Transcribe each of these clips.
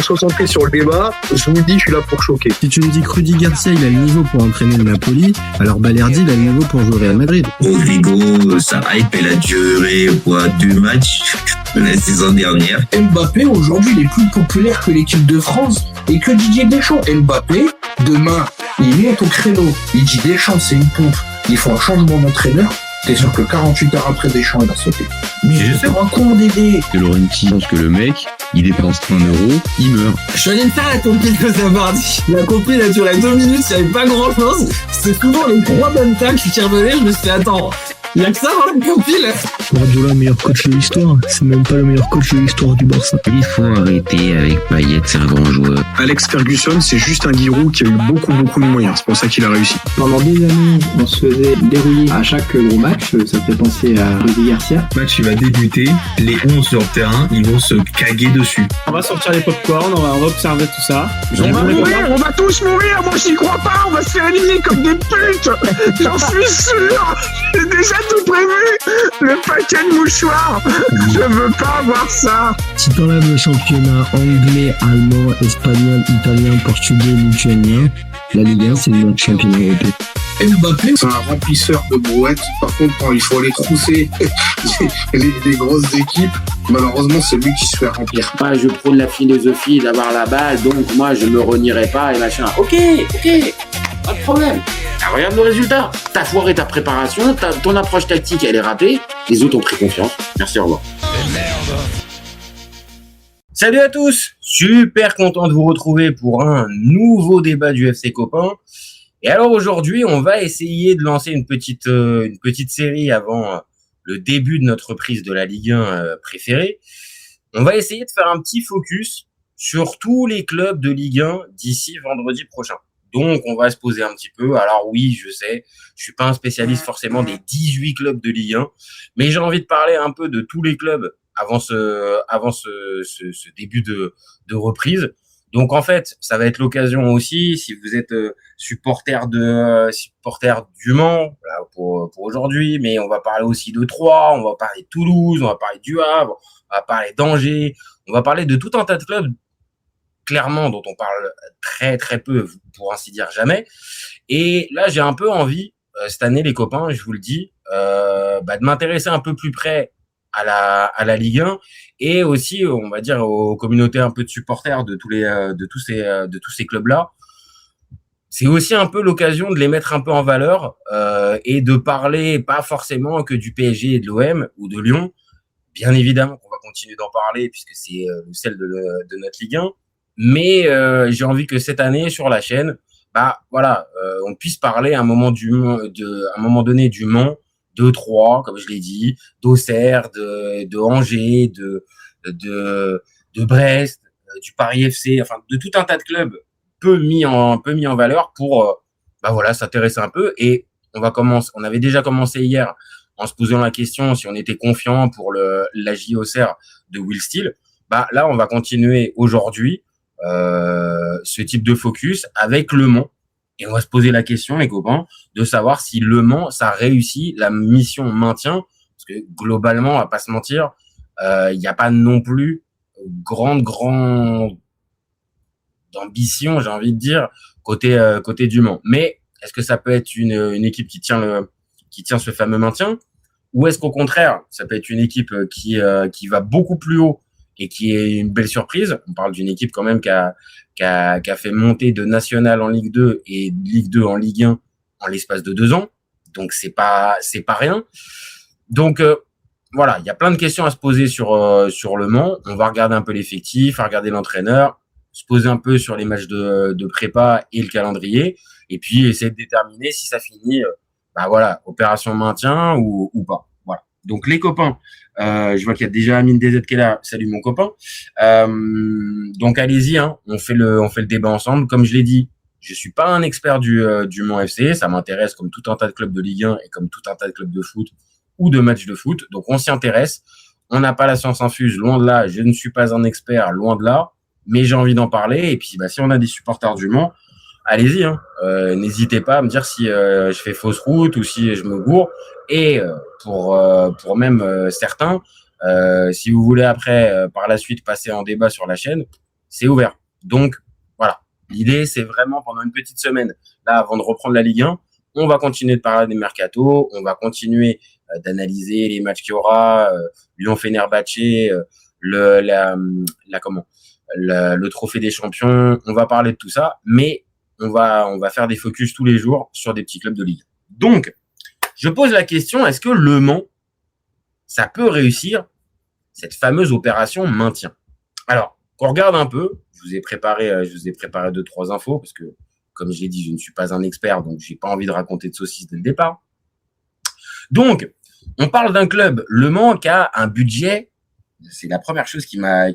Concentré sur le débat, je vous le dis, je suis là pour choquer. Si tu me dis que Rudy Garcia il a le niveau pour entraîner le Napoli, alors Balerdi il a le niveau pour jouer au Real Madrid. Rodrigo, sa hype elle a duré 2 matchs la saison dernière. Mbappé aujourd'hui il est plus populaire que l'équipe de France et que Didier Deschamps. Mbappé, demain, il monte au créneau, il dit Deschamps c'est une pompe, il faut un changement d'entraîneur. T'es sûr que 48 heures après Deschamps, il va sauter. Mais je sais pas con Dédé. Que Laurenti pense que le mec, il dépense 1 euro, il meurt. Je suis allé me faire la compile de Zabardi. La compile a duré 2 minutes, il n'y avait pas grand chose. C'était souvent les 3 bonnes tacles qui revenaient. Je me suis dit, attends, il y a que ça dans la compile. Guardiola, meilleur coach de l'histoire. C'est même pas le meilleur coach de l'histoire du Barça. Il faut arrêter avec Payet, c'est un grand joueur. Alex Ferguson, c'est juste un Giroud qui a eu beaucoup de moyens. C'est pour ça qu'il a réussi. Pendant des années, on se faisait dérouiller à chaque gros match. Ça fait penser à Rudy Garcia. Le match il va débuter, les 11 sur le terrain, ils vont se caguer dessus. On va sortir les popcorn, on va observer tout ça. On va tous mourir, moi j'y crois pas, on va se faire éliminer comme des putes. J'en suis sûr. J'ai déjà tout prévu. Le paquet de mouchoirs. Je veux pas avoir ça. Si t'enlèves le championnat anglais, allemand, espagnol, italien, portugais, lituanien, la Ligue 1 c'est le meilleur championnat européen. Mbappé, c'est un remplisseur de brouettes. Par contre, quand il faut aller trousser les grosses équipes, malheureusement, c'est lui qui se fait remplir. Moi, je prône la philosophie d'avoir la balle, donc moi, je me renierai pas et machin. Ok, pas de problème. Ah, regarde le résultat. T'as foiré ta préparation, ton approche tactique, elle est ratée. Les autres ont pris confiance. Merci, au revoir. Salut à tous. Super content de vous retrouver pour un nouveau débat du FC Copain. Et alors aujourd'hui, on va essayer de lancer une petite série avant le début de notre reprise de la Ligue 1 préférée. On va essayer de faire un petit focus sur tous les clubs de Ligue 1 d'ici vendredi prochain. Donc, on va se poser un petit peu. Alors oui, je sais, je suis pas un spécialiste forcément des 18 clubs de Ligue 1, mais j'ai envie de parler un peu de tous les clubs avant ce début de reprise. Donc en fait, ça va être l'occasion aussi, si vous êtes supporter du Mans là, pour aujourd'hui, mais on va parler aussi de Troyes, on va parler de Toulouse, on va parler du Havre, on va parler d'Angers, on va parler de tout un tas de clubs clairement dont on parle très très peu, pour ainsi dire jamais. Et là, j'ai un peu envie cette année, les copains, je vous le dis, de m'intéresser un peu plus près à la Ligue 1 et aussi, on va dire, aux communautés un peu de supporters de tous ces clubs-là. C'est aussi un peu l'occasion de les mettre un peu en valeur et de parler pas forcément que du PSG et de l'OM ou de Lyon. Bien évidemment qu'on va continuer d'en parler puisque c'est celle de notre Ligue 1. Mais j'ai envie que cette année sur la chaîne, on puisse parler à un moment donné du Mans, de Troyes, comme je l'ai dit, d'Auxerre, de Angers, de Brest, du Paris FC, enfin de tout un tas de clubs peu mis en valeur pour s'intéresser un peu. Et on avait déjà commencé hier en se posant la question si on était confiant pour la J Auxerre de Will Steele. Là on va continuer aujourd'hui ce type de focus avec Le Mans. Et on va se poser la question, les copains, de savoir si Le Mans, ça réussit la mission maintien. Parce que globalement, on va pas se mentir, il n'y a pas non plus grande ambition, j'ai envie de dire, côté du Mans. Mais est-ce que ça peut être une équipe qui tient ce fameux maintien? Ou est-ce qu'au contraire, ça peut être une équipe qui va beaucoup plus haut et qui est une belle surprise? On parle d'une équipe quand même qui a fait monter de National en Ligue 2 et de Ligue 2 en Ligue 1 en l'espace de 2 ans. Donc, c'est pas rien. Donc, voilà, il y a plein de questions à se poser sur Le Mans. On va regarder un peu l'effectif, regarder l'entraîneur, se poser un peu sur les matchs de prépa et le calendrier, et puis essayer de déterminer si ça finit, opération maintien ou pas. Voilà. Donc, les copains, je vois qu'il y a déjà Amine DZ qui est là. Salut mon copain. Donc allez-y, on fait le débat ensemble. Comme je l'ai dit, je suis pas un expert du Mans FC. Ça m'intéresse comme tout un tas de clubs de Ligue 1 et comme tout un tas de clubs de foot ou de matchs de foot. Donc on s'y intéresse. On n'a pas la science infuse, loin de là. Je ne suis pas un expert, loin de là. Mais j'ai envie d'en parler. Et puis si on a des supporters du Mans, allez-y. N'hésitez pas à me dire si je fais fausse route ou si je me gourre. Et pour même certains, si vous voulez après par la suite passer en débat sur la chaîne, c'est ouvert. Donc, voilà. L'idée, c'est vraiment pendant une petite semaine, là, avant de reprendre la Ligue 1, on va continuer de parler des mercatos, on va continuer d'analyser les matchs qu'il y aura, Lyon-Fenerbahçe, le trophée des champions, on va parler de tout ça, mais on va faire des focus tous les jours sur des petits clubs de Ligue 1. Donc, je pose la question, est-ce que Le Mans, ça peut réussir cette fameuse opération maintien? Alors, qu'on regarde un peu, je vous ai préparé 2-3 infos, parce que, comme je l'ai dit, je ne suis pas un expert, donc j'ai pas envie de raconter de saucisses dès le départ. Donc, on parle d'un club, Le Mans, qui a un budget, c'est la première chose qui m'a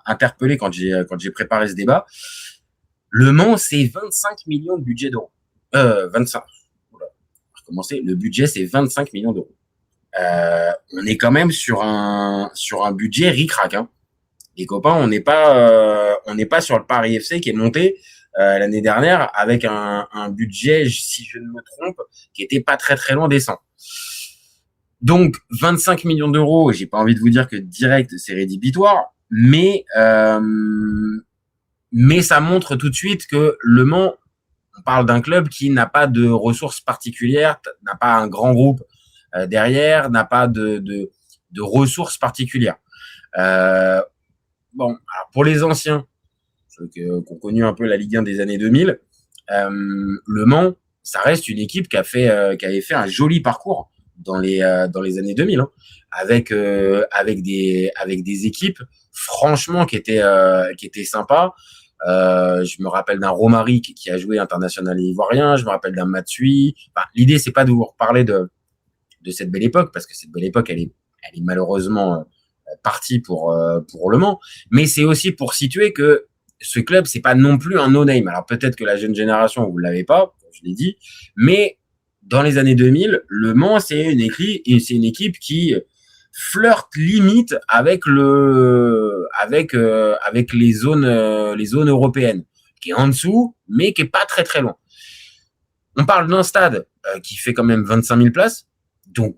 interpellé quand j'ai préparé ce débat. Le Mans, c'est 25 millions de budget d'euros. 25. Voilà. On va recommencer. Le budget, c'est 25 millions d'euros. On est quand même sur un budget ric-rac, hein. Les copains, on n'est pas sur le Paris FC qui est monté l'année dernière avec un budget, si je ne me trompe, qui était pas très très loin des 100. Donc 25 millions d'euros, j'ai pas envie de vous dire que direct c'est rédhibitoire, mais ça montre tout de suite que Le Mans, on parle d'un club qui n'a pas de ressources particulières, n'a pas un grand groupe derrière, n'a pas de ressources particulières. Bon, alors pour les anciens, ceux qui ont connu un peu la Ligue 1 des années 2000, Le Mans, ça reste une équipe qui avait fait un joli parcours dans les années 2000, hein, avec des équipes franchement qui étaient sympas. Je me rappelle d'un Romaric qui a joué international ivoirien, je me rappelle d'un Matsui. Enfin, l'idée c'est pas de vous reparler de cette belle époque, parce que cette belle époque elle est malheureusement partie pour Le Mans, mais c'est aussi pour situer que ce club c'est pas non plus un no-name. Alors peut-être que la jeune génération vous l'avez pas, je l'ai dit, mais dans les années 2000, Le Mans, c'est une équipe qui flirte limite avec les zones européennes, qui est en dessous, mais qui est pas très très loin. On parle d'un stade qui fait quand même 25 000 places, donc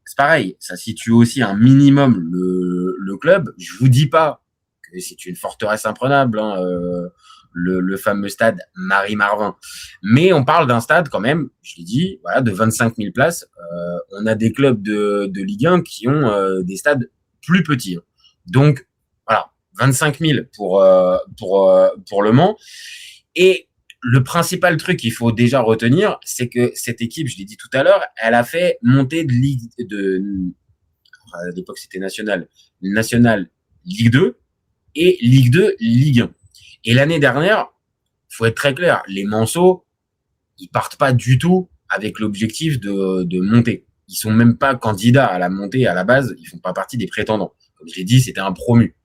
c'est pareil, ça situe aussi un minimum le club. Je vous dis pas que c'est une forteresse imprenable, hein, le fameux stade Marie-Marvin. Mais on parle d'un stade quand même, je l'ai dit, voilà, de 25 000 places. On a des clubs de Ligue 1 qui ont des stades plus petits. Donc, voilà, 25 000 pour Le Mans. Et le principal truc qu'il faut déjà retenir, c'est que cette équipe, je l'ai dit tout à l'heure, elle a fait monter à l'époque c'était national Ligue 2 et Ligue 2, Ligue 1. Et l'année dernière, faut être très clair, les Manceaux, ils partent pas du tout avec l'objectif de monter. Ils sont même pas candidats à la montée à la base, ils font pas partie des prétendants. Comme je l'ai dit, c'était un promu.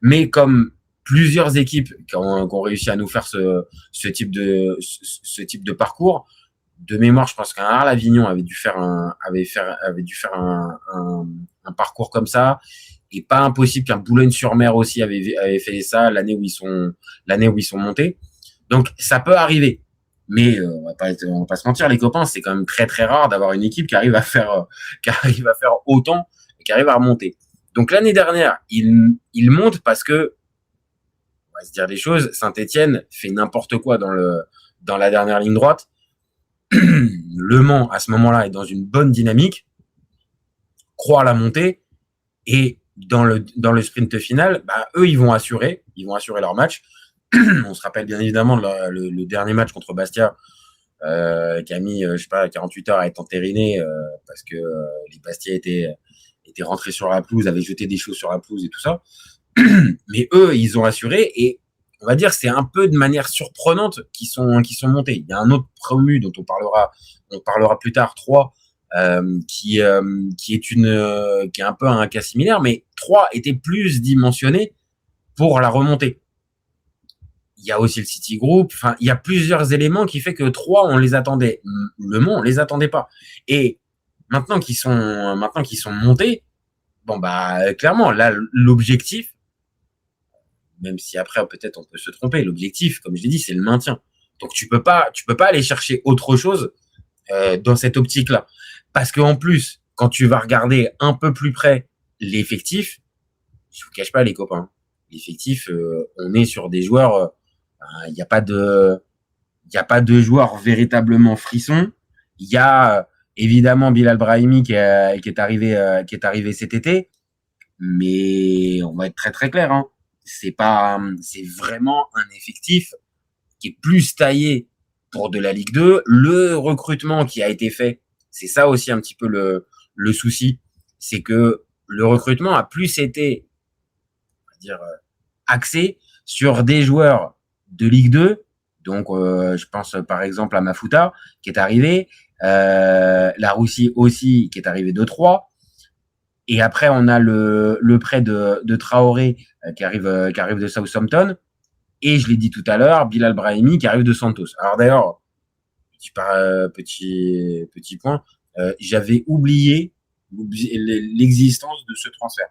Mais comme plusieurs équipes qui ont réussi à nous faire ce type de parcours, de mémoire, je pense qu'un Arles Avignon avait dû faire un parcours comme ça. Et pas impossible qu'un Boulogne-sur-Mer aussi avait fait ça l'année où ils sont montés. Donc ça peut arriver, mais on va pas se mentir, les copains, c'est quand même très très rare d'avoir une équipe qui arrive à faire autant et qui arrive à remonter. Donc l'année dernière, il monte parce que, on va se dire des choses, Saint-Étienne fait n'importe quoi dans la dernière ligne droite. Le Mans à ce moment-là est dans une bonne dynamique, croit à la montée, et dans le sprint final, eux ils vont assurer leur match. On se rappelle bien évidemment le dernier match contre Bastia qui a mis 48 heures à être entériné parce que les Bastia étaient rentrés sur la pelouse, avaient jeté des choses sur la pelouse et tout ça. Mais eux ils ont assuré, et on va dire c'est un peu de manière surprenante qu'ils sont montés. Il y a un autre promu dont on parlera plus tard, 3, qui est un peu un cas similaire, mais 3 était plus dimensionné pour la remontée. Il y a aussi le City Group, enfin, il y a plusieurs éléments qui fait que 3, on les attendait. Le Mans, on les attendait pas. Et maintenant qu'ils sont montés, bon, clairement, là, l'objectif, même si après, peut-être, on peut se tromper, l'objectif, comme je l'ai dit, c'est le maintien. Donc, tu peux pas aller chercher autre chose, dans cette optique-là. Parce que en plus, quand tu vas regarder un peu plus près l'effectif, je vous cache pas les copains, l'effectif, on est sur des joueurs, il n'y a pas de joueurs véritablement frissons. Il y a évidemment Bilal Brahimi qui est arrivé cet été, mais on va être très très clair, hein. C'est vraiment un effectif qui est plus taillé pour de la Ligue 2. Le recrutement qui a été fait, c'est ça aussi un petit peu le souci, c'est que le recrutement a plus été, on va dire, axé sur des joueurs de Ligue 2. Donc, je pense par exemple à Mafuta qui est arrivé, la Russie aussi qui est arrivé de 3. Et après, on a le prêt de Traoré qui arrive de Southampton. Et je l'ai dit tout à l'heure, Bilal Brahimi qui arrive de Santos. Alors d'ailleurs, petit point, j'avais oublié l'existence de ce transfert.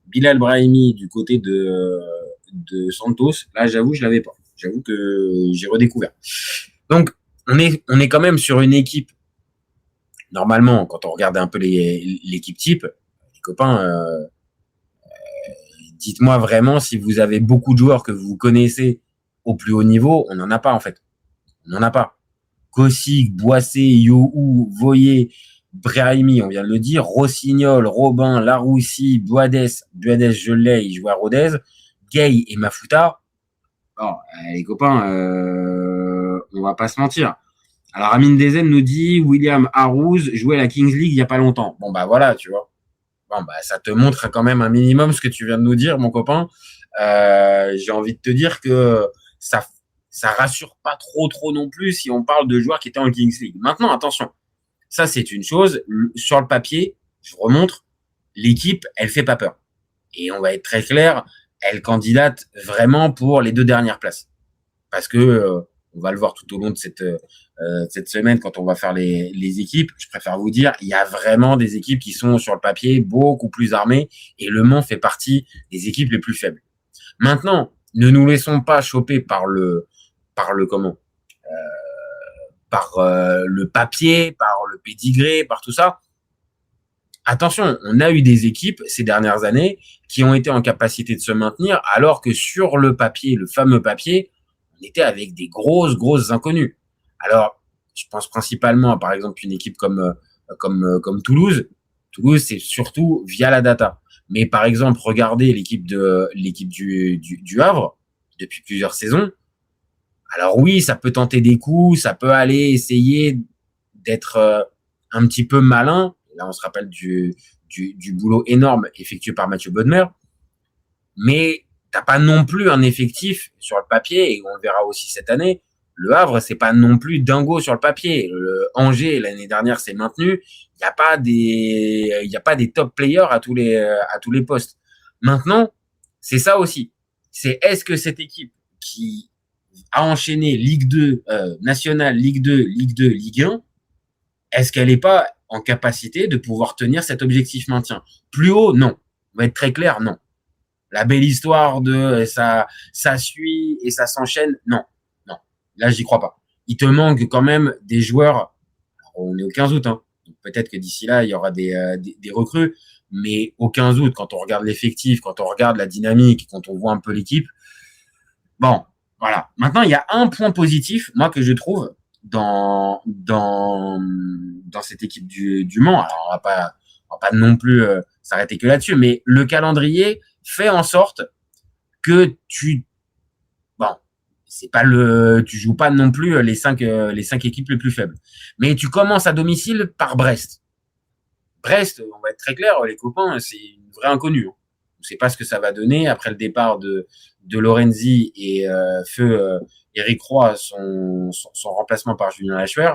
Bilal Brahimi du côté de Santos, là j'avoue je l'avais pas. J'avoue que j'ai redécouvert. Donc on est quand même sur une équipe. Normalement, quand on regarde un peu l'équipe type, les copains, dites-moi vraiment si vous avez beaucoup de joueurs que vous connaissez au plus haut niveau. On n'en a pas en fait. On n'en a pas. Kosik, Boissé, Youhou, Voyer, Brahimi, on vient de le dire, Rossignol, Robin, Laroussi, Buades, je l'ai, il joue à Rodez, Gay et Mafuta. Bon, les copains, on va pas se mentir. Alors, Amine Dezen nous dit, William Arouz jouait à la Kings League il y a pas longtemps. Bon, bah voilà, tu vois. Bon, bah ça te montre quand même un minimum ce que tu viens de nous dire, mon copain. J'ai envie de te dire que ça rassure pas trop non plus si on parle de joueurs qui étaient en Kings League. Maintenant, attention. Ça, c'est une chose. Sur le papier, je remontre, l'équipe, elle fait pas peur. Et on va être très clair, elle candidate vraiment pour les 2 dernières places. Parce que, on va le voir tout au long de cette semaine quand on va faire les équipes. Je préfère vous dire, il y a vraiment des équipes qui sont sur le papier beaucoup plus armées et Le Mans fait partie des équipes les plus faibles. Maintenant, ne nous laissons pas choper par le papier, par le pédigré, par tout ça. Attention, on a eu des équipes ces dernières années qui ont été en capacité de se maintenir, alors que sur le papier, le fameux papier, on était avec des grosses inconnues. Alors, je pense principalement à, par exemple, une équipe comme Toulouse. Toulouse, c'est surtout via la data. Mais par exemple, regardez l'équipe du Havre depuis plusieurs saisons. Alors oui, ça peut tenter des coups, ça peut aller essayer d'être un petit peu malin. Là, on se rappelle du boulot énorme effectué par Mathieu Bodmer. Mais t'as pas non plus un effectif sur le papier, et on le verra aussi cette année. Le Havre, c'est pas non plus dingo sur le papier. Le Angers, l'année dernière, s'est maintenu. Il y a pas des top players à tous les postes. Maintenant, c'est ça aussi. C'est est-ce que cette équipe qui a enchaîné Ligue 2, nationale, Ligue 2, Ligue 1, est-ce qu'elle n'est pas en capacité de pouvoir tenir cet objectif maintien? Plus haut, non. On va être très clair, non. La belle histoire de ça suit et ça s'enchaîne, non. Là, j'y crois pas. Il te manque quand même des joueurs. Alors, on est au 15 août, hein. Donc, peut-être que d'ici là, il y aura des recrues. Mais au 15 août, quand on regarde l'effectif, quand on regarde la dynamique, quand on voit un peu l'équipe, bon, voilà. Maintenant, il y a un point positif, moi, que je trouve dans cette équipe du Mans. Alors, on va pas non plus s'arrêter que là-dessus, mais le calendrier fait en sorte que tu joues pas non plus les cinq équipes les plus faibles. Mais tu commences à domicile par Brest. Brest, on va être très clair, les copains, c'est une vraie inconnue. On ne sait pas ce que ça va donner après le départ de Lorenzi et feu Eric Roy, son remplacement par Julien Lachuer.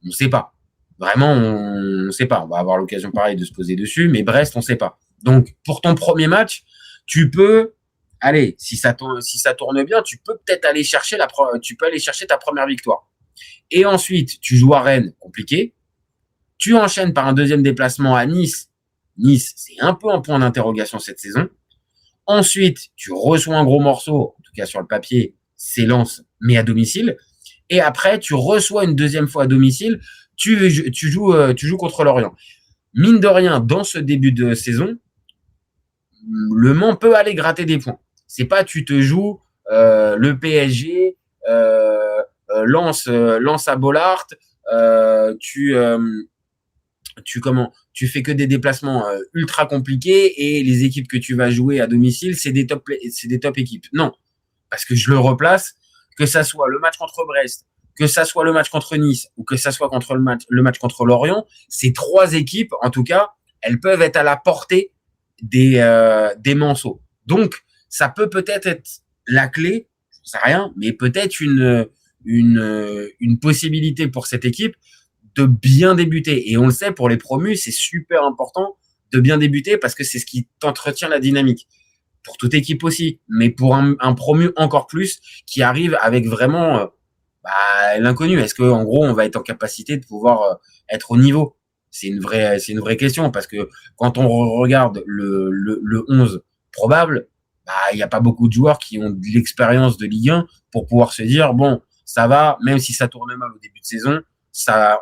On ne sait pas. Vraiment, on ne sait pas. On va avoir l'occasion pareil de se poser dessus, mais Brest, on ne sait pas. Donc, pour ton premier match, tu peux, allez, si ça tourne bien, tu peux peut-être aller chercher ta première victoire. Et ensuite, tu joues à Rennes, compliqué. Tu enchaînes par un deuxième déplacement à Nice. Nice, c'est un peu un point d'interrogation cette saison. Ensuite, tu reçois un gros morceau, en tout cas sur le papier, c'est Lens, mais à domicile. Et après, tu reçois une deuxième fois à domicile, tu joues contre Lorient. Mine de rien, dans ce début de saison, Le Mans peut aller gratter des points. C'est pas tu te joues le PSG, Lens à Bollaert, tu fais que des déplacements ultra compliqués et les équipes que tu vas jouer à domicile, c'est des top équipes. Non, parce que je le replace, que ça soit le match contre Brest, que ça soit le match contre Nice ou que ça soit contre le match contre Lorient, ces 3 équipes, en tout cas, elles peuvent être à la portée des Manceaux. Donc, ça peut-être être la clé, je sais rien, mais peut-être une possibilité pour cette équipe de bien débuter. Et on le sait, pour les promus, c'est super important de bien débuter parce que c'est ce qui t'entretient la dynamique. Pour toute équipe aussi, mais pour un promu encore plus qui arrive avec vraiment l'inconnu. Est-ce que en gros on va être en capacité de pouvoir être au niveau? C'est une vraie question parce que quand on regarde le 11 probable, il n'y a pas beaucoup de joueurs qui ont de l'expérience de Ligue 1 pour pouvoir se dire bon, ça va, même si ça tourne mal au début de saison,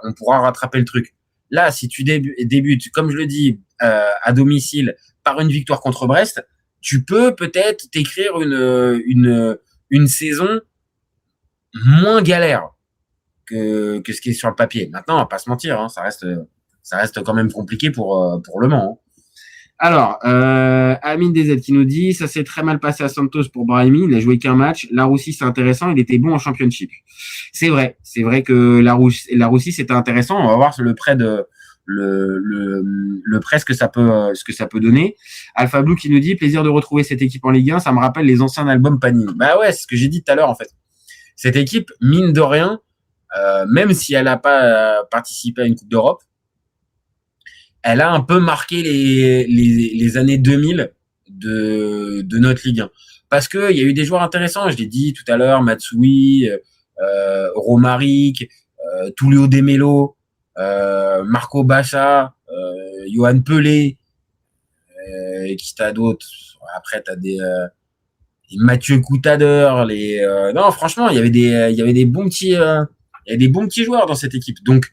on pourra rattraper le truc. Là, si tu débutes, comme je le dis, à domicile par une victoire contre Brest, tu peux peut-être t'écrire une saison moins galère que ce qui est sur le papier. Maintenant, on va pas se mentir, hein, ça reste quand même compliqué pour Le Mans. Hein. Alors, Amine DZ qui nous dit, ça s'est très mal passé à Santos pour Brahimi, il a joué qu'un match. Laroussi, c'est intéressant, il était bon en championship. C'est vrai que Laroussi, c'était intéressant. On va voir le prêt ce que ça peut donner. Alpha Blue qui nous dit, plaisir de retrouver cette équipe en Ligue 1, ça me rappelle les anciens albums Panini. Bah ouais, c'est ce que j'ai dit tout à l'heure en fait. Cette équipe, mine de rien, même si elle n'a pas participé à une Coupe d'Europe, elle a un peu marqué les années 2000 de notre Ligue 1. Parce que il y a eu des joueurs intéressants, je l'ai dit tout à l'heure, Matsui, Romaric, Tullio De Melo, Marco Baccia, Johan Pelé, qui t'as d'autres. Après, t'as des Mathieu Coutadeur, non, franchement, il y avait des bons petits joueurs dans cette équipe. Donc,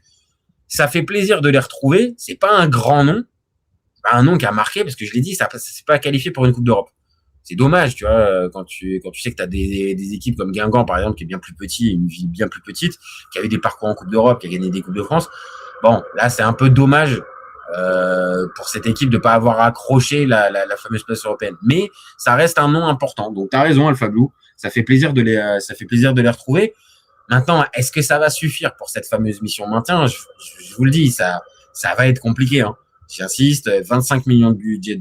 ça fait plaisir de les retrouver. C'est pas un grand nom, c'est pas un nom qui a marqué parce que je l'ai dit, c'est pas qualifié pour une Coupe d'Europe. C'est dommage, tu vois, quand tu sais que t'as des équipes comme Guingamp, par exemple, qui est bien plus petit, une ville bien plus petite, qui avait des parcours en Coupe d'Europe, qui a gagné des Coupes de France. Bon, là, c'est un peu dommage pour cette équipe de pas avoir accroché la fameuse place européenne. Mais ça reste un nom important. Donc, t'as raison, Alpha Blue. Ça fait plaisir de les retrouver. Maintenant, est-ce que ça va suffire pour cette fameuse mission maintien? Je vous le dis, ça va être compliqué, hein. J'insiste, 25 millions de budget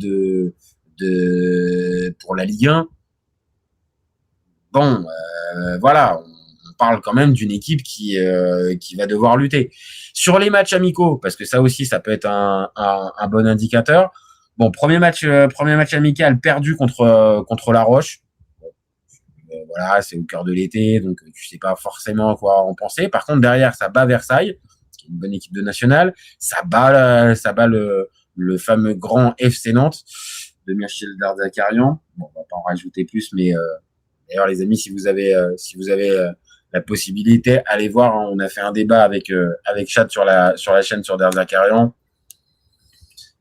pour la Ligue 1. Bon, voilà, on parle quand même d'une équipe qui va devoir lutter. Sur les matchs amicaux, parce que ça aussi, ça peut être un bon indicateur. Bon, premier match amical perdu contre La Roche. Voilà, c'est au cœur de l'été, donc tu sais pas forcément à quoi en penser. Par contre, derrière, ça bat Versailles, qui est une bonne équipe de nationale. Ça bat le fameux grand FC Nantes de Michel Darzacarian. Bon, on va pas en rajouter plus, mais d'ailleurs, les amis, si vous avez la possibilité, allez voir. Hein, on a fait un débat avec Chad sur la chaîne sur Darzacarian.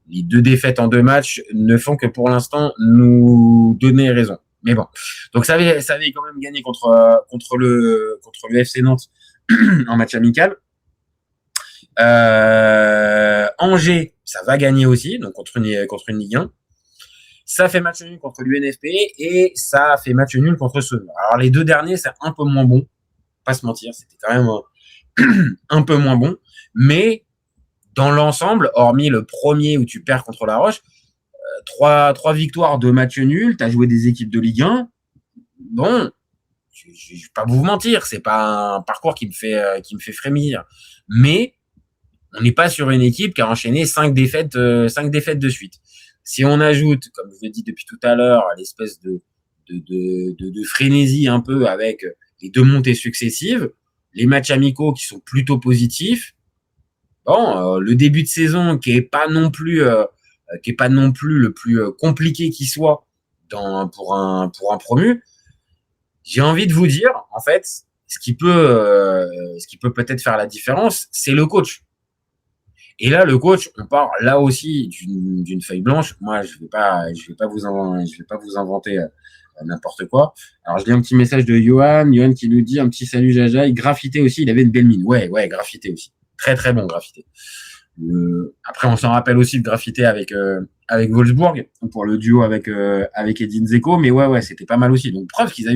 Les 2 défaites en 2 matchs ne font que pour l'instant nous donner raison. Mais bon, donc ça avait quand même gagné contre le FC Nantes en match amical. Angers, ça va gagner aussi, donc contre une Ligue 1. Ça fait match nul contre l'UNFP et ça fait match nul contre Saumur. Alors les 2 derniers, c'est un peu moins bon, pas se mentir, c'était quand même un peu moins bon, mais dans l'ensemble, hormis le premier où tu perds contre La Roche, 3 victoires de match nul, tu as joué des équipes de Ligue 1. Bon, je vais pas vous mentir, c'est pas un parcours qui me fait frémir. Mais on n'est pas sur une équipe qui a enchaîné 5 défaites de suite. Si on ajoute, comme je l'ai dit depuis tout à l'heure, l'espèce de frénésie un peu avec les 2 montées successives, les matchs amicaux qui sont plutôt positifs. Bon, le début de saison qui est pas non plus le plus compliqué qui soit pour un promu. J'ai envie de vous dire, en fait, ce qui peut peut-être faire la différence, c'est le coach. Et là, le coach, on part là aussi d'une feuille blanche. Moi, je vais pas vous inventer n'importe quoi. Alors, je lis un petit message de Johan qui nous dit un petit salut Jaja. Il graffitait aussi, il avait une belle mine. Ouais, graffitait aussi. Très, très bon graffité. Après, on s'en rappelle aussi de graffiter avec Wolfsburg pour le duo avec Edin Dzeko. Mais ouais, c'était pas mal aussi. Donc, preuve qu'ils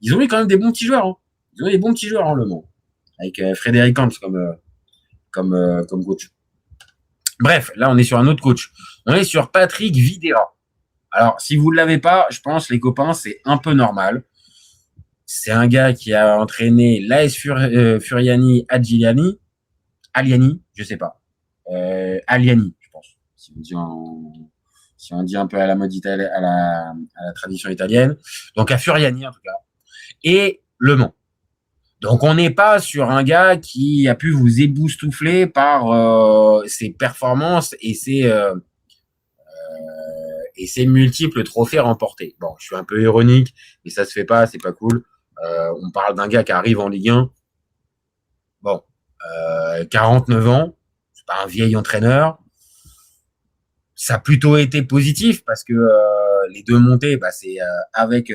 ils ont eu quand même des bons petits joueurs. Hein. Ils ont eu des bons petits joueurs, Le Mans. Avec Frédéric Hans comme coach. Bref, là, on est sur un autre coach. On est sur Patrick Vieira. Alors, si vous ne l'avez pas, je pense, les copains, c'est un peu normal. C'est un gars qui a entraîné l'AS Furiani Aliani, je sais pas. Aliani, je pense. Si on dit un peu à la mode italienne, à la tradition italienne. Donc, à Furiani, en tout cas. Et Le Mans. Donc, on n'est pas sur un gars qui a pu vous éboustoufler par ses performances et ses multiples trophées remportés. Bon, je suis un peu ironique, mais ça se fait pas, c'est pas cool. On parle d'un gars qui arrive en Ligue 1. Bon, 49 ans, c'est pas un vieil entraîneur. Ça a plutôt été positif parce que les deux montées, c'est avec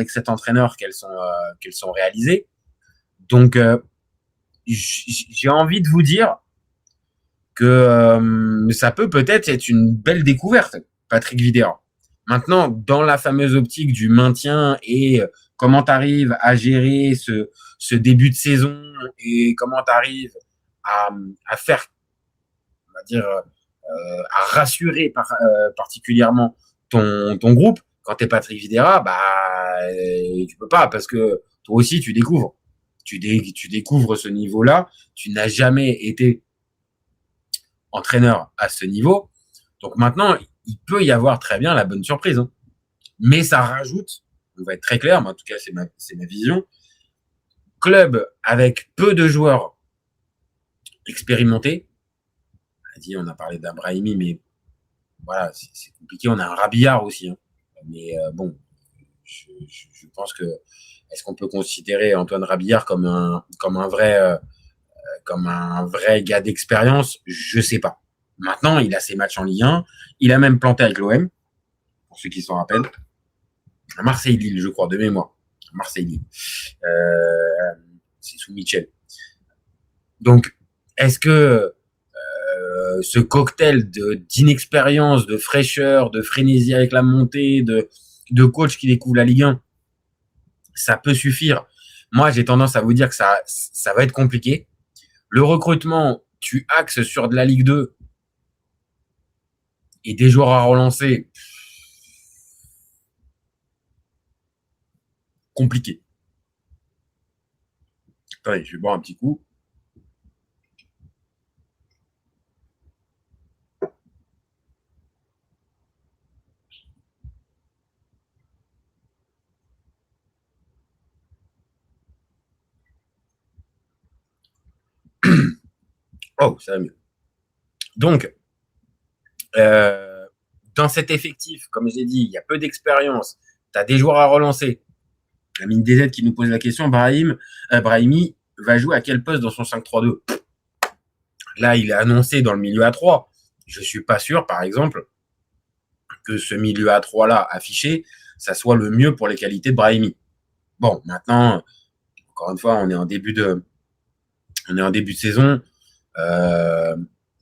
cet entraîneur qu'elles sont réalisées. Donc, j'ai envie de vous dire que ça peut-être être une belle découverte, Patrick Vieira. Maintenant, dans la fameuse optique du maintien et comment tu arrives à gérer ce début de saison et comment tu arrives à faire, on va dire, à rassurer particulièrement ton groupe, quand tu es Patrick Vieira, tu peux pas parce que toi aussi, tu découvres. Tu découvres ce niveau-là. Tu n'as jamais été entraîneur à ce niveau. Donc maintenant, il peut y avoir très bien la bonne surprise. Hein. Mais ça rajoute, on va être très clair, mais en tout cas, c'est ma vision, club avec peu de joueurs expérimentés. On a parlé d'Abrahimi, mais voilà, c'est compliqué. On a un Rabillard aussi. Hein. Mais bon, je pense que est-ce qu'on peut considérer Antoine Rabillard comme un vrai gars d'expérience? Je sais pas. Maintenant, il a ses matchs en Ligue 1. Il a même planté avec l'OM, pour ceux qui s'en rappellent. À Marseille-Lille, je crois, de mémoire. Marseille-Lille. C'est sous Michel. Donc, est-ce que ce cocktail d'inexpérience, de fraîcheur, de frénésie avec la montée, de coach qui découvre la Ligue 1, ça peut suffire? Moi, j'ai tendance à vous dire que ça va être compliqué. Le recrutement, tu axes sur de la Ligue 2 et des joueurs à relancer, compliqué. Attendez, je vais boire un petit coup. Oh, ça va mieux. Donc, dans cet effectif, comme je l'ai dit, il y a peu d'expérience. Tu as des joueurs à relancer. La mine des aides qui nous pose la question, Brahimi va jouer à quel poste dans son 5-3-2? Là, il est annoncé dans le milieu à 3. Je ne suis pas sûr, par exemple, que ce milieu à 3-là affiché, ça soit le mieux pour les qualités de Brahimi. Bon, maintenant, encore une fois, on est en début de saison.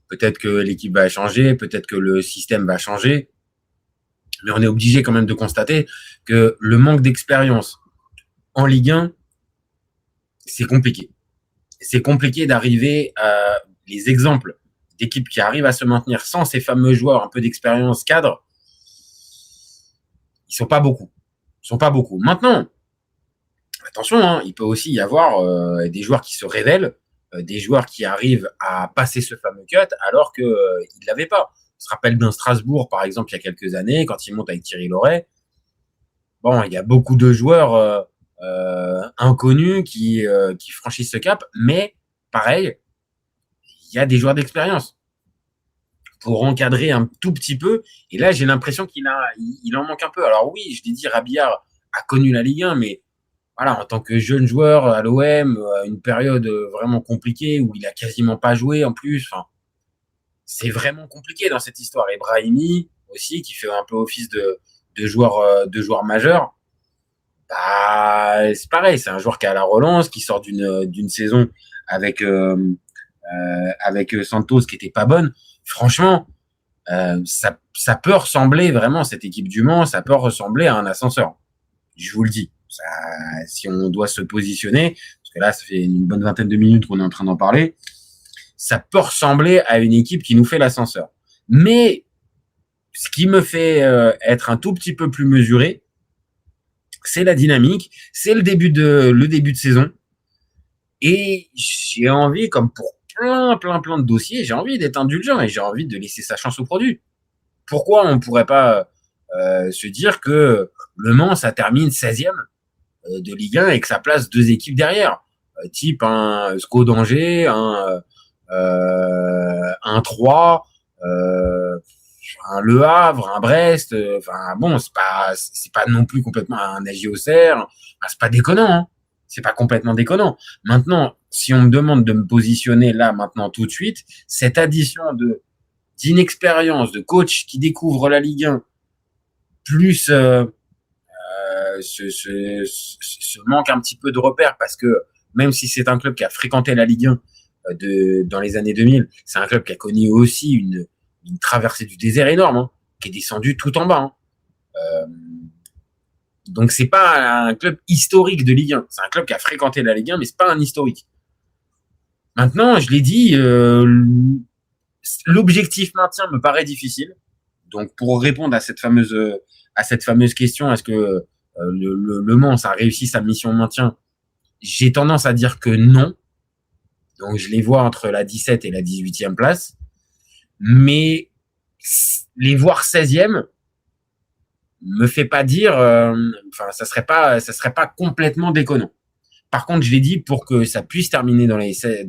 Peut-être que l'équipe va changer, peut-être que le système va changer, mais on est obligé quand même de constater que le manque d'expérience en Ligue 1, c'est compliqué. C'est compliqué d'arriver à les exemples d'équipes qui arrivent à se maintenir sans ces fameux joueurs un peu d'expérience cadre. Ils sont pas beaucoup. Maintenant, attention, hein, il peut aussi y avoir des joueurs qui se révèlent, des joueurs qui arrivent à passer ce fameux cut alors qu'ils ne l'avaient pas. On se rappelle d'un Strasbourg, par exemple, il y a quelques années, quand il monte avec Thierry Loret. Bon, il y a beaucoup de joueurs inconnus qui franchissent ce cap, mais pareil, il y a des joueurs d'expérience pour encadrer un tout petit peu. Et là, j'ai l'impression qu'il en manque un peu. Alors oui, je l'ai dit, Rabillard a connu la Ligue 1, mais voilà, en tant que jeune joueur à l'OM, une période vraiment compliquée où il a quasiment pas joué en plus. Enfin, c'est vraiment compliqué dans cette histoire. Et Brahimi aussi, qui fait un peu office de joueur majeur. Bah, c'est pareil, c'est un joueur qui est à la relance, qui sort d'une saison avec Santos qui était pas bonne. Franchement, ça peut ressembler vraiment, cette équipe du Mans, ça peut ressembler à un ascenseur. Je vous le dis. Ça, si on doit se positionner, parce que là, ça fait une bonne vingtaine de minutes qu'on est en train d'en parler, ça peut ressembler à une équipe qui nous fait l'ascenseur. Mais ce qui me fait être un tout petit peu plus mesuré, c'est la dynamique, c'est le début de saison. Et j'ai envie, comme pour plein de dossiers, j'ai envie d'être indulgent et j'ai envie de laisser sa chance au produit. Pourquoi on ne pourrait pas se dire que Le Mans, ça termine 16e de Ligue 1 et que ça place 2 équipes derrière, type un SCO d'Angers, un 3, un Le Havre, un Brest. Enfin bon, c'est pas non plus complètement un AJ Auxerre. Enfin, c'est pas déconnant. Hein. C'est pas complètement déconnant. Maintenant, si on me demande de me positionner là, maintenant, tout de suite, cette addition d'inexpérience, de coach qui découvre la Ligue 1, plus ce manque un petit peu de repères, parce que même si c'est un club qui a fréquenté la Ligue 1 dans les années 2000, c'est un club qui a connu aussi une traversée du désert énorme, hein, qui est descendu tout en bas. Hein. Donc c'est pas un club historique de Ligue 1, c'est un club qui a fréquenté la Ligue 1, mais c'est pas un historique. Maintenant, je l'ai dit, l'objectif maintien me paraît difficile. Donc pour répondre à cette fameuse question, est-ce que le Mans a réussi sa mission maintien? J'ai tendance à dire que non. Donc je les vois entre la 17 et la 18e place. Mais les voir 16e me fait pas dire, ça serait pas complètement déconnant. Par contre, je l'ai dit, pour que ça puisse terminer dans les 16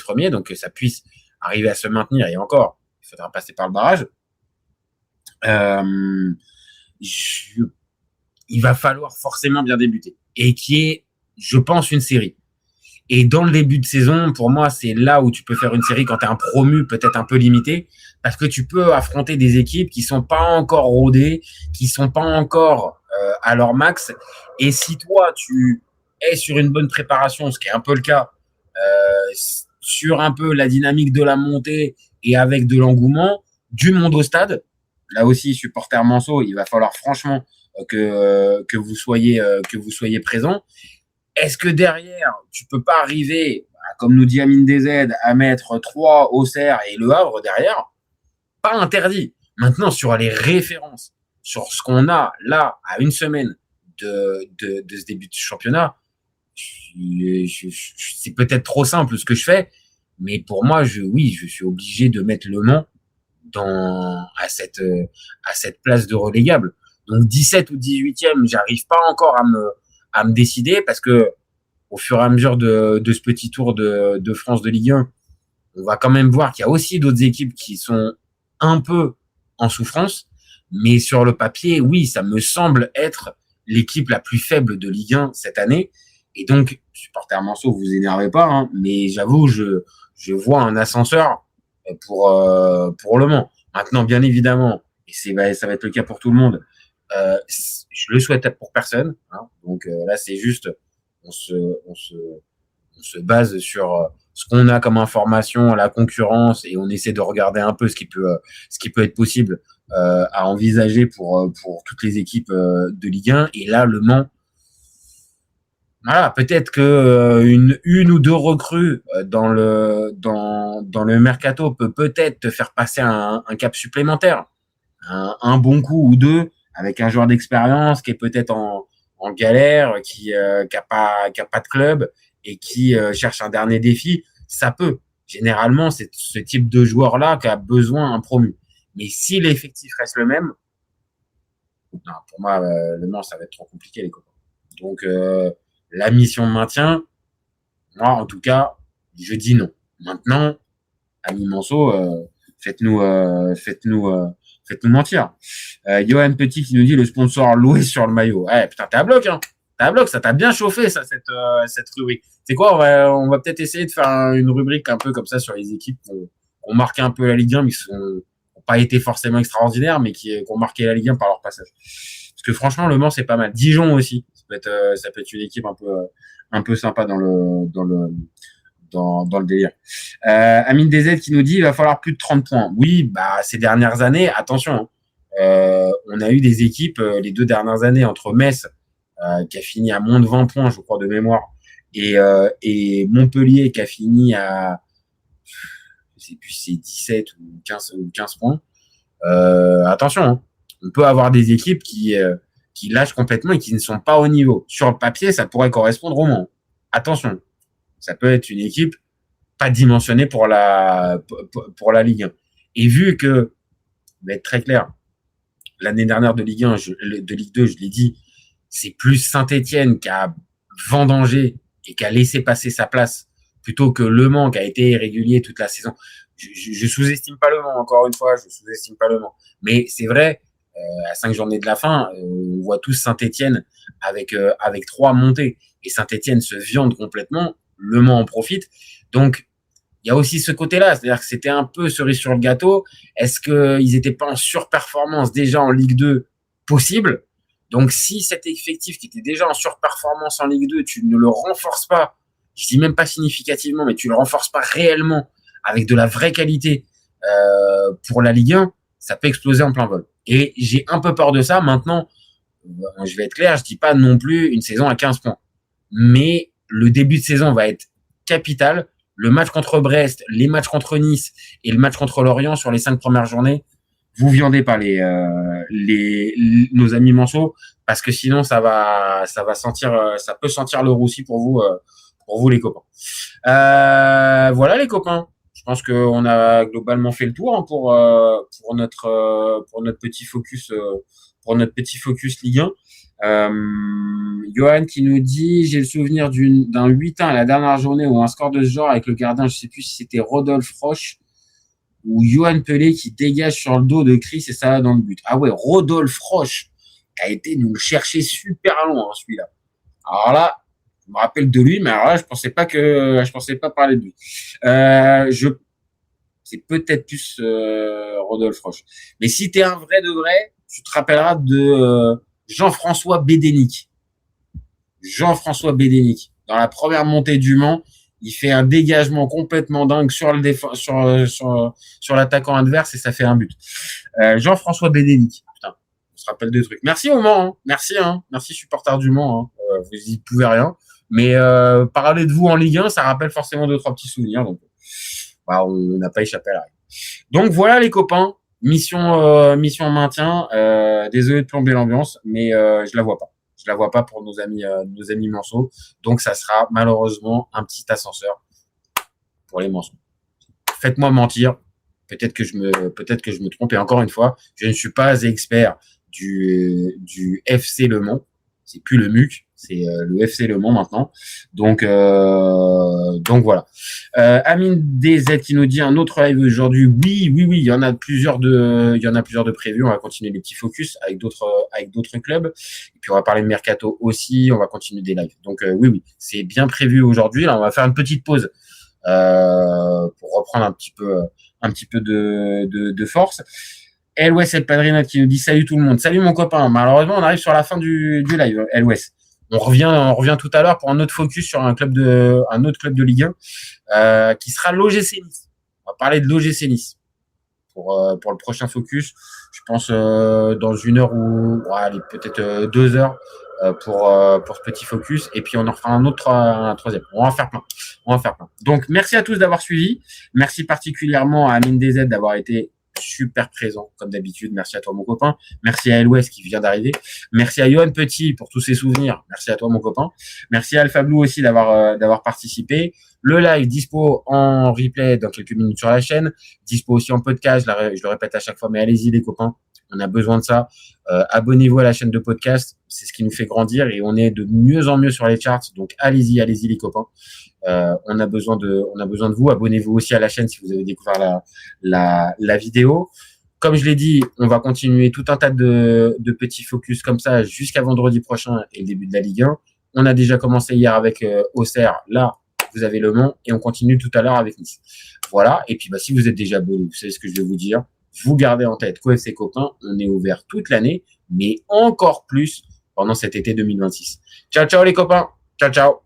premiers, donc que ça puisse arriver à se maintenir, et encore, il faudra passer par le barrage. Il va falloir forcément bien débuter, et qui est, je pense, une série. Et dans le début de saison, pour moi, c'est là où tu peux faire une série quand tu es un promu peut-être un peu limité, parce que tu peux affronter des équipes qui sont pas encore rodées, qui sont pas encore à leur max. Et si toi, tu es sur une bonne préparation, ce qui est un peu le cas, sur un peu la dynamique de la montée et avec de l'engouement, du monde au stade, là aussi, supporter Manceau, il va falloir franchement que vous soyez présents. Est-ce que derrière, tu peux pas arriver, comme nous dit Amine DZ, à mettre 3 Auxerre et Le Havre derrière? Pas interdit. Maintenant, sur les références, sur ce qu'on a là, à une semaine de ce début de championnat, c'est peut-être trop simple ce que je fais, mais pour moi, je suis obligé de mettre Le Mans à cette place de relégable. Donc 17 ou 18e, j'arrive pas encore à me décider, parce que au fur et à mesure de ce petit tour de France de Ligue 1, on va quand même voir qu'il y a aussi d'autres équipes qui sont un peu en souffrance, mais sur le papier, oui, ça me semble être l'équipe la plus faible de Ligue 1 cette année. Et donc, supporter Manceau, vous énervez pas, hein, mais j'avoue, je vois un ascenseur pour Le Mans. Maintenant, bien évidemment, et ça va être le cas pour tout le monde, je le souhaite pour personne, hein. Donc là, c'est juste, on se base sur ce qu'on a comme information, la concurrence, et on essaie de regarder un peu ce qui peut être possible à envisager pour toutes les équipes de Ligue 1. Et là, Le Mans, voilà, peut-être que une ou deux recrues dans le mercato peut-être te faire passer un cap supplémentaire, un bon coup ou deux, avec un joueur d'expérience qui est peut-être en galère, qui a pas de club et qui cherche un dernier défi. Ça peut. Généralement, c'est ce type de joueur-là qui a besoin un promu. Mais si l'effectif reste le même, non, pour moi, Le Mans, ça va être trop compliqué, les copains. Donc, la mission de maintien, moi, en tout cas, je dis non. Maintenant, Ami Manceau, faites-nous mentir. Johan Petit qui nous dit le sponsor loué sur le maillot. Ouais, putain, t'es à bloc, hein. T'es à bloc, ça t'a bien chauffé, ça, cette rubrique. C'est quoi, on va peut-être essayer de faire une rubrique un peu comme ça sur les équipes ont marqué un peu la Ligue 1, mais qui n'ont pas été forcément extraordinaires, mais qui ont marqué la Ligue 1 par leur passage. Parce que franchement, Le Mans, c'est pas mal. Dijon aussi, ça peut être une équipe un peu sympa dans le délire. Amine DZ qui nous dit il va falloir plus de 30 points. Oui, ces dernières années, attention, on a eu des équipes les 2 dernières années entre Metz qui a fini à moins de 20 points, je crois, de mémoire, et Montpellier qui a fini à je sais plus si c'est 17 ou 15 points. Attention, on peut avoir des équipes qui lâchent complètement et qui ne sont pas au niveau. Sur le papier, ça pourrait correspondre au Mans. Attention, ça peut être une équipe pas dimensionnée pour la Ligue 1. Et vu que, on va être très clair, l'année dernière de Ligue 1, de Ligue 2, je l'ai dit, c'est plus Saint-Etienne qui a vendangé et qui a laissé passer sa place plutôt que Le Mans qui a été irrégulier toute la saison. Je sous-estime pas Le Mans, encore une fois, je sous-estime pas Le Mans. Mais c'est vrai, à 5 journées de la fin, on voit tous Saint-Etienne avec 3 montées. Et Saint-Etienne se viande complètement, Le Mans en profite. Donc, il y a aussi ce côté-là, c'est-à-dire que c'était un peu cerise sur le gâteau. Est-ce qu'ils n'étaient pas en surperformance déjà en Ligue 2 possible? Donc, si cet effectif qui était déjà en surperformance en Ligue 2, tu ne le renforces pas, je dis même pas significativement, mais tu le renforces pas réellement avec de la vraie qualité pour la Ligue 1, ça peut exploser en plein vol. Et j'ai un peu peur de ça. Maintenant, je vais être clair, je dis pas non plus une saison à 15 points. Mais le début de saison va être capital. Le match contre Brest, les matchs contre Nice et le match contre Lorient sur les 5 premières journées, vous viandez pas nos amis Manceau, parce que sinon ça peut sentir le roussi pour vous les copains. Voilà les copains. Je pense qu'on a globalement fait le tour pour notre petit focus Ligue 1. Johan qui nous dit j'ai le souvenir d'un 8-1 à la dernière journée ou un score de ce genre avec le gardien, je sais plus si c'était Rodolphe Roche ou Johan Pelé qui dégage sur le dos de Chris et ça va dans le but. Ah ouais, Rodolphe Roche a été nous le chercher super loin, celui-là. Alors là, je me rappelle de lui, mais alors là, je pensais pas parler de lui. C'est peut-être plus Rodolphe Roche. Mais si t'es un vrai de vrai, tu te rappelleras de Jean-François Bédénic. Dans la première montée du Mans, il fait un dégagement complètement dingue sur l'attaquant adverse et ça fait un but. Jean-François Bédénic. Putain, on se rappelle des trucs. Merci au Mans, hein. Merci supporters du Mans, hein. Vous y pouvez rien. Mais parler de vous en Ligue 1, ça rappelle forcément 2-3 petits souvenirs. Donc, on n'a pas échappé à la règle. Donc voilà les copains, mission maintien. Désolé de plomber l'ambiance, mais je la vois pas. Je la vois pas pour nos amis Manceau. Donc ça sera malheureusement un petit ascenseur pour les Manceau. Faites-moi mentir. Peut-être que je me trompe. Et encore une fois, je ne suis pas expert du FC Le Mans. C'est plus le MUC, c'est le FC Le Mans maintenant. Donc voilà. Amine DZ qui nous dit un autre live aujourd'hui. Oui, il y en a plusieurs de prévus. On va continuer les petits focus avec d'autres clubs. Et puis on va parler de mercato aussi. On va continuer des lives. Donc oui, c'est bien prévu aujourd'hui. Là, on va faire une petite pause pour reprendre un petit peu de force. LWS El Padrina qui nous dit salut tout le monde. Salut mon copain. Malheureusement, on arrive sur la fin du live. LWS. On revient tout à l'heure pour un autre focus sur un autre club de Ligue 1 qui sera l'OGC Nice. On va parler de l'OGC Nice pour le prochain focus. Je pense dans 1 heure ou peut-être 2 heures pour ce petit focus. Et puis on en fera un troisième. On va en faire plein. Donc merci à tous d'avoir suivi. Merci particulièrement à Amine DZ d'avoir été super présent comme d'habitude. Merci à toi mon copain. Merci à LOS qui vient d'arriver. Merci à Johan Petit pour tous ses souvenirs. Merci à toi mon copain. Merci à Alpha Blue aussi d'avoir participé. Le live dispo en replay dans quelques minutes sur la chaîne. Dispo aussi en podcast. Je le répète à chaque fois, mais allez-y les copains. On a besoin de ça. Abonnez-vous à la chaîne de podcast. C'est ce qui nous fait grandir et on est de mieux en mieux sur les charts. Donc allez-y les copains. On a besoin de vous. Abonnez-vous aussi à la chaîne si vous avez découvert la vidéo. Comme je l'ai dit, on va continuer tout un tas de petits focus comme ça jusqu'à vendredi prochain et le début de la Ligue 1. On a déjà commencé hier avec Auxerre. Là, vous avez Le Mans et on continue tout à l'heure avec Nice. Voilà. Et puis, si vous êtes déjà abonné, vous savez ce que je vais vous dire. Vous gardez en tête qu'au FC Copain, on est ouvert toute l'année, mais encore plus pendant cet été 2026. Ciao, ciao les copains. Ciao, ciao.